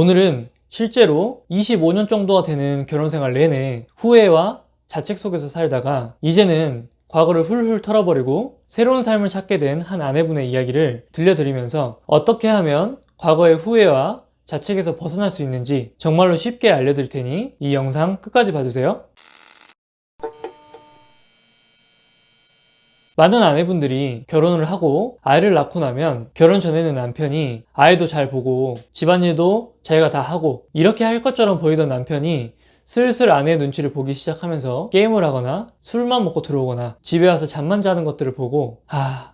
오늘은 실제로 25년 정도가 되는 결혼생활 내내 후회와 자책 속에서 살다가 이제는 과거를 훌훌 털어버리고 새로운 삶을 찾게 된 한 아내분의 이야기를 들려드리면서 어떻게 하면 과거의 후회와 자책에서 벗어날 수 있는지 정말로 쉽게 알려드릴 테니 이 영상 끝까지 봐주세요. 많은 아내분들이 결혼을 하고 아이를 낳고 나면 결혼 전에는 남편이 아이도 잘 보고 집안일도 자기가 다 하고 이렇게 할 것처럼 보이던 남편이 슬슬 아내의 눈치를 보기 시작하면서 게임을 하거나 술만 먹고 들어오거나 집에 와서 잠만 자는 것들을 보고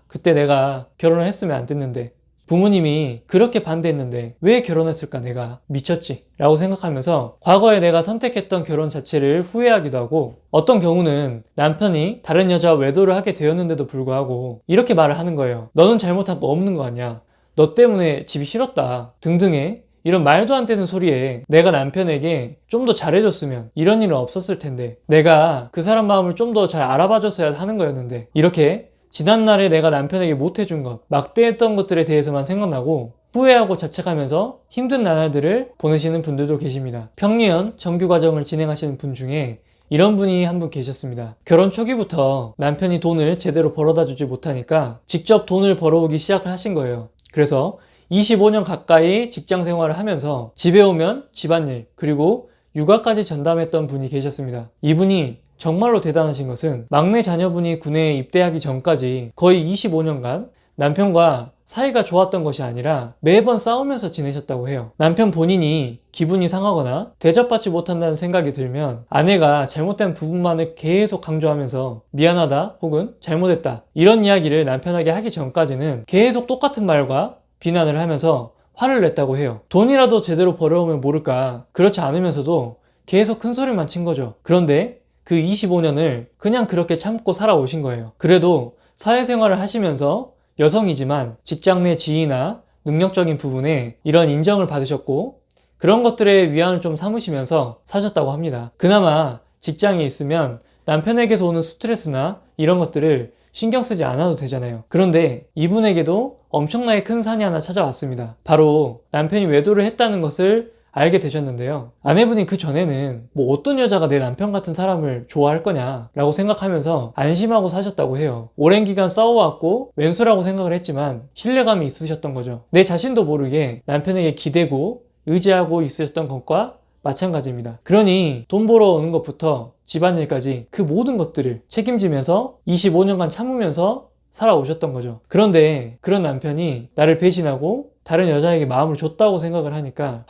그때 내가 결혼을 했으면 안 됐는데, 부모님이 그렇게 반대했는데 왜 결혼했을까, 내가 미쳤지 라고 생각하면서 과거에 내가 선택했던 결혼 자체를 후회하기도 하고, 어떤 경우는 남편이 다른 여자와 외도를 하게 되었는데도 불구하고 이렇게 말을 하는 거예요. 너는 잘못한 거 없는 거 아니야, 너 때문에 집이 싫었다 등등의 이런 말도 안 되는 소리에 내가 남편에게 좀 더 잘해줬으면 이런 일은 없었을 텐데, 내가 그 사람 마음을 좀 더 잘 알아봐줬어야 하는 거였는데, 이렇게 지난날에 내가 남편에게 못해준 것, 막대했던 것들에 대해서만 생각나고 후회하고 자책하면서 힘든 나날들을 보내시는 분들도 계십니다. 평리연 정규 과정을 진행하시는 분 중에 이런 분이 한 분 계셨습니다. 결혼 초기부터 남편이 돈을 제대로 벌어다 주지 못하니까 직접 돈을 벌어오기 시작을 하신 거예요. 그래서 25년 가까이 직장 생활을 하면서 집에 오면 집안일, 그리고 육아까지 전담했던 분이 계셨습니다. 이분이 정말로 대단하신 것은 막내 자녀분이 군에 입대하기 전까지 거의 25년간 남편과 사이가 좋았던 것이 아니라 매번 싸우면서 지내셨다고 해요. 남편 본인이 기분이 상하거나 대접받지 못한다는 생각이 들면 아내가 잘못된 부분만을 계속 강조하면서 미안하다 혹은 잘못했다 이런 이야기를 남편에게 하기 전까지는 계속 똑같은 말과 비난을 하면서 화를 냈다고 해요. 돈이라도 제대로 벌어오면 모를까, 그렇지 않으면서도 계속 큰 소리만 친 거죠. 그런데 그 25년을 그냥 그렇게 참고 살아오신 거예요. 그래도 사회생활을 하시면서 여성이지만 직장 내 지위나 능력적인 부분에 이런 인정을 받으셨고 그런 것들에 위안을 좀 삼으시면서 사셨다고 합니다. 그나마 직장에 있으면 남편에게서 오는 스트레스나 이런 것들을 신경 쓰지 않아도 되잖아요. 그런데 이분에게도 엄청나게 큰 산이 하나 찾아왔습니다. 바로 남편이 외도를 했다는 것을 알게 되셨는데요. 아내분이 그 전에는 어떤 여자가 내 남편 같은 사람을 좋아할 거냐 라고 생각하면서 안심하고 사셨다고 해요. 오랜 기간 싸워왔고 왼수라고 생각을 했지만 신뢰감이 있으셨던 거죠. 내 자신도 모르게 남편에게 기대고 의지하고 있으셨던 것과 마찬가지입니다. 그러니 돈 벌어오는 것부터 집안일까지 그 모든 것들을 책임지면서 25년간 참으면서 살아오셨던 거죠. 그런데 그런 남편이 나를 배신하고 다른 여자에게 마음을 줬다고 생각을 하니까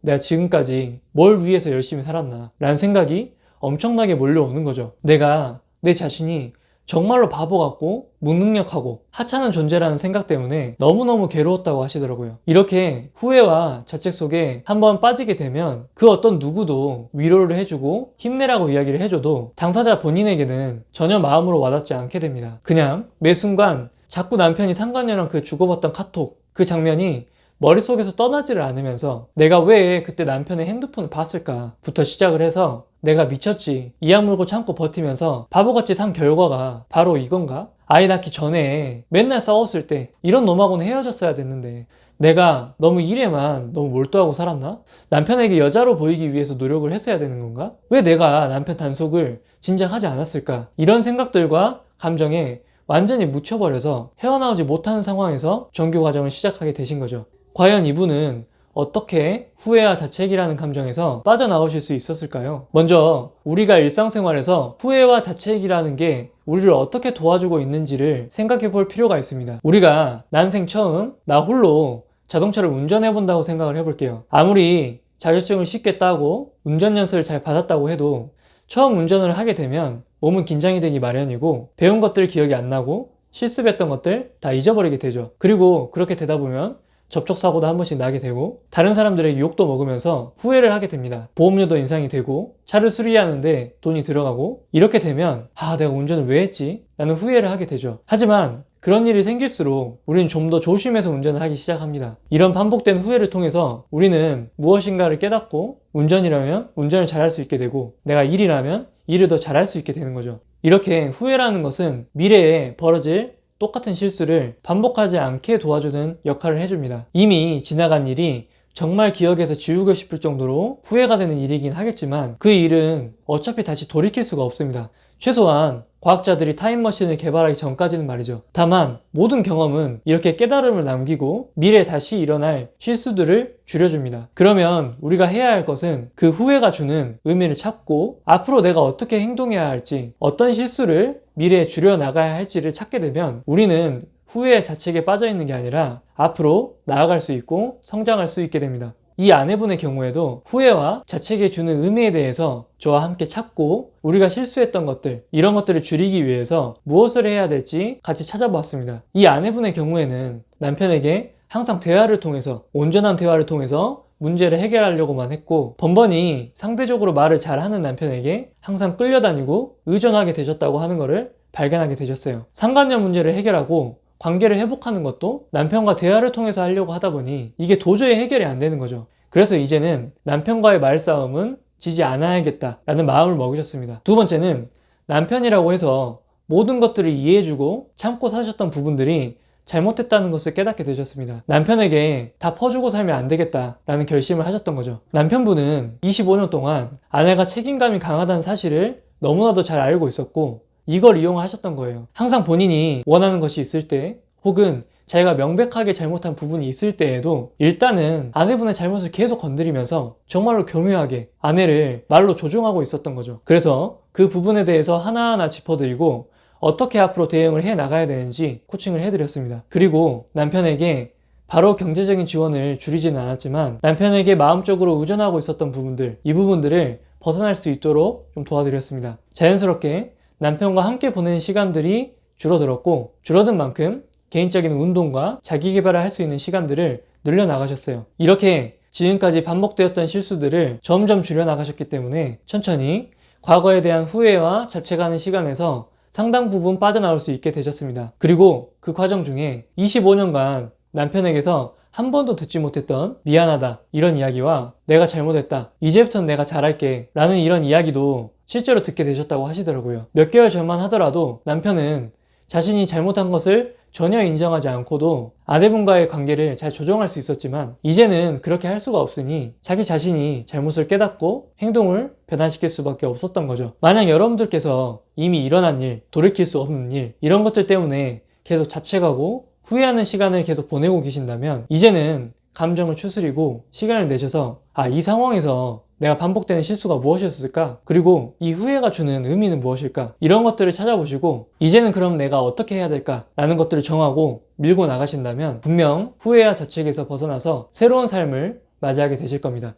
내가 지금까지 뭘 위해서 열심히 살았나 라는 생각이 엄청나게 몰려오는 거죠. 내가 내 자신이 정말로 바보 같고 무능력하고 하찮은 존재라는 생각 때문에 너무너무 괴로웠다고 하시더라고요. 이렇게 후회와 자책 속에 한번 빠지게 되면 그 어떤 누구도 위로를 해주고 힘내라고 이야기를 해줘도 당사자 본인에게는 전혀 마음으로 와닿지 않게 됩니다. 그냥 매 순간 자꾸 남편이 상간녀랑 그 주고받던 카톡, 그 장면이 머릿속에서 떠나지를 않으면서 내가 왜 그때 남편의 핸드폰을 봤을까 부터 시작을 해서 내가 미쳤지, 이악 물고 참고 버티면서 바보같이 산 결과가 바로 이건가? 아이 낳기 전에 맨날 싸웠을 때 이런 놈하고는 헤어졌어야 됐는데 내가 너무 일에만 너무 몰두하고 살았나? 남편에게 여자로 보이기 위해서 노력을 했어야 되는 건가? 왜 내가 남편 단속을 진작 하지 않았을까? 이런 생각들과 감정에 완전히 묻혀버려서 헤어나오지 못하는 상황에서 정규 과정을 시작하게 되신 거죠. 과연 이분은 어떻게 후회와 자책이라는 감정에서 빠져나오실 수 있었을까요? 먼저 우리가 일상생활에서 후회와 자책이라는 게 우리를 어떻게 도와주고 있는지를 생각해 볼 필요가 있습니다. 우리가 난생 처음 나 홀로 자동차를 운전해 본다고 생각을 해볼게요. 아무리 자격증을 쉽게 따고 운전 연수를 잘 받았다고 해도 처음 운전을 하게 되면 몸은 긴장이 되기 마련이고 배운 것들 기억이 안 나고 실습했던 것들 다 잊어버리게 되죠. 그리고 그렇게 되다 보면 접촉사고도 한 번씩 나게 되고 다른 사람들에게 욕도 먹으면서 후회를 하게 됩니다. 보험료도 인상이 되고 차를 수리하는데 돈이 들어가고 이렇게 되면 내가 운전을 왜 했지? 라는 후회를 하게 되죠. 하지만 그런 일이 생길수록 우리는 좀 더 조심해서 운전을 하기 시작합니다. 이런 반복된 후회를 통해서 우리는 무엇인가를 깨닫고 운전이라면 운전을 잘할 수 있게 되고 내가 일이라면 일을 더 잘할 수 있게 되는 거죠. 이렇게 후회라는 것은 미래에 벌어질 똑같은 실수를 반복하지 않게 도와주는 역할을 해줍니다. 이미 지나간 일이 정말 기억에서 지우고 싶을 정도로 후회가 되는 일이긴 하겠지만 그 일은 어차피 다시 돌이킬 수가 없습니다. 최소한 과학자들이 타임머신을 개발하기 전까지는 말이죠. 다만 모든 경험은 이렇게 깨달음을 남기고 미래에 다시 일어날 실수들을 줄여줍니다. 그러면 우리가 해야 할 것은 그 후회가 주는 의미를 찾고 앞으로 내가 어떻게 행동해야 할지, 어떤 실수를 미래에 줄여나가야 할지를 찾게 되면 우리는 후회의 자책에 빠져 있는 게 아니라 앞으로 나아갈 수 있고 성장할 수 있게 됩니다. 이 아내분의 경우에도 후회와 자책에 주는 의미에 대해서 저와 함께 찾고 우리가 실수했던 것들, 이런 것들을 줄이기 위해서 무엇을 해야 될지 같이 찾아보았습니다. 이 아내분의 경우에는 남편에게 항상 대화를 통해서, 온전한 대화를 통해서 문제를 해결하려고만 했고 번번이 상대적으로 말을 잘하는 남편에게 항상 끌려다니고 의존하게 되셨다고 하는 것을 발견하게 되셨어요. 상간녀 문제를 해결하고 관계를 회복하는 것도 남편과 대화를 통해서 하려고 하다 보니 이게 도저히 해결이 안 되는 거죠. 그래서 이제는 남편과의 말싸움은 지지 않아야겠다라는 마음을 먹으셨습니다. 두 번째는 남편이라고 해서 모든 것들을 이해해주고 참고 사셨던 부분들이 잘못됐다는 것을 깨닫게 되셨습니다. 남편에게 다 퍼주고 살면 안 되겠다라는 결심을 하셨던 거죠. 남편분은 25년 동안 아내가 책임감이 강하다는 사실을 너무나도 잘 알고 있었고 이걸 이용하셨던 거예요. 항상 본인이 원하는 것이 있을 때 혹은 자기가 명백하게 잘못한 부분이 있을 때에도 일단은 아내분의 잘못을 계속 건드리면서 정말로 교묘하게 아내를 말로 조종하고 있었던 거죠. 그래서 그 부분에 대해서 하나하나 짚어드리고 어떻게 앞으로 대응을 해 나가야 되는지 코칭을 해드렸습니다. 그리고 남편에게 바로 경제적인 지원을 줄이지는 않았지만 남편에게 마음적으로 의존하고 있었던 부분들, 이 부분들을 벗어날 수 있도록 좀 도와드렸습니다. 자연스럽게 남편과 함께 보내는 시간들이 줄어들었고 줄어든 만큼 개인적인 운동과 자기 개발을 할 수 있는 시간들을 늘려나가셨어요. 이렇게 지금까지 반복되었던 실수들을 점점 줄여나가셨기 때문에 천천히 과거에 대한 후회와 자책하는 시간에서 상당 부분 빠져나올 수 있게 되셨습니다. 그리고 그 과정 중에 25년간 남편에게서 한 번도 듣지 못했던 미안하다 이런 이야기와 내가 잘못했다 이제부터는 내가 잘할게 라는 이런 이야기도 실제로 듣게 되셨다고 하시더라고요. 몇 개월 전만 하더라도 남편은 자신이 잘못한 것을 전혀 인정하지 않고도 아내분과의 관계를 잘 조정할 수 있었지만 이제는 그렇게 할 수가 없으니 자기 자신이 잘못을 깨닫고 행동을 변화시킬 수밖에 없었던 거죠. 만약 여러분들께서 이미 일어난 일, 돌이킬 수 없는 일 이런 것들 때문에 계속 자책하고 후회하는 시간을 계속 보내고 계신다면 이제는 감정을 추스리고 시간을 내셔서 이 상황에서 내가 반복되는 실수가 무엇이었을까? 그리고 이 후회가 주는 의미는 무엇일까? 이런 것들을 찾아보시고 이제는 그럼 내가 어떻게 해야 될까? 라는 것들을 정하고 밀고 나가신다면 분명 후회와 자책에서 벗어나서 새로운 삶을 맞이하게 되실 겁니다.